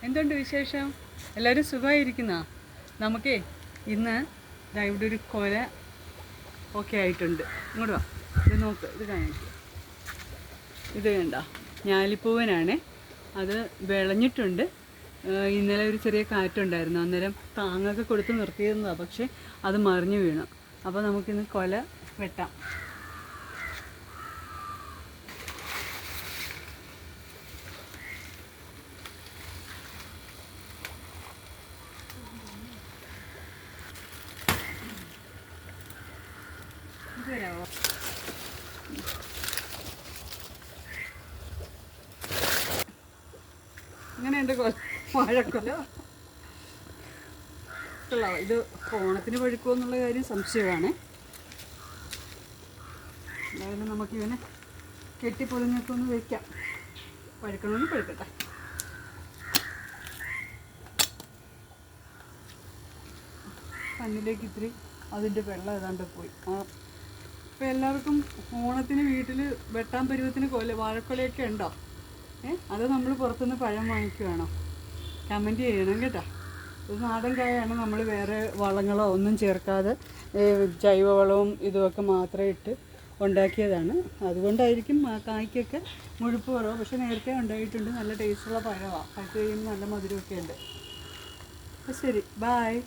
എന്തുണ്ട് വിശേഷം? എല്ലാവരും സുഖമായിരിക്കുന്ന? നമുക്കേ ഇന്ന് ഇവിടെ ഒരു കൊല ഒക്കെ ആയിട്ടുണ്ട്. ഇങ്ങോട്ട് വാ, ഇത് നോക്ക്, ഇത് കാണിക്കുക. ഇത് കണ്ട ഞാലിപ്പൂവനാണ്. അത് വിളഞ്ഞിട്ടുണ്ട്. ഇന്നലെ ഒരു ചെറിയ കാറ്റുണ്ടായിരുന്നു, അന്നേരം താങ്ങൊക്കെ കൊടുത്ത് നിർത്തിയിരുന്നതാണ്. പക്ഷേ അത് മറിഞ്ഞു വീണു. അപ്പോൾ നമുക്കിന്ന് കൊല വെട്ടാം. ഇങ്ങനെയുണ്ട് വാഴക്കൊല. ഇത് ഓണത്തിന് പഴുക്കുമോ എന്നുള്ള കാര്യം സംശയമാണ്. എന്തായാലും നമുക്കിവനെ കെട്ടിപ്പൊതിഞ്ഞൊക്കെ ഒന്ന് വയ്ക്കാം. പഴുക്കണമെന്ന് പഴുക്കട്ടെ. കണ്ണിലേക്ക് ഇത്തിരി അതിൻ്റെ വെള്ളം ഏതാണ്ട് പോയി. അപ്പോൾ എല്ലാവർക്കും ഓണത്തിന് വീട്ടിൽ വെട്ടാൻ പരുവത്തിന് വാഴക്കൊലയൊക്കെ ഉണ്ടോ? അത് നമ്മൾ പുറത്തുനിന്ന് പഴം വാങ്ങിക്കുകയാണോ? കമൻറ്റ് ചെയ്യണം കേട്ടോ. ഇത് നാടൻ കായാണ്. നമ്മൾ വേറെ വളങ്ങളോ ഒന്നും ചേർക്കാതെ ജൈവവളവും ഇതുമൊക്കെ മാത്രം ഇട്ട് ഉണ്ടാക്കിയതാണ്. അതുകൊണ്ടായിരിക്കും കായ്ക്കൊക്കെ മുഴുപ്പ് കുറവ്. പക്ഷെ നേരത്തെ ഉണ്ടായിട്ടുണ്ട്. നല്ല ടേസ്റ്റുള്ള പഴമാണ്. പഴുത്ത് കഴിയുമ്പോൾ നല്ല മധുരമൊക്കെ ഉണ്ട്. അപ്പോൾ ശരി, ബായ്.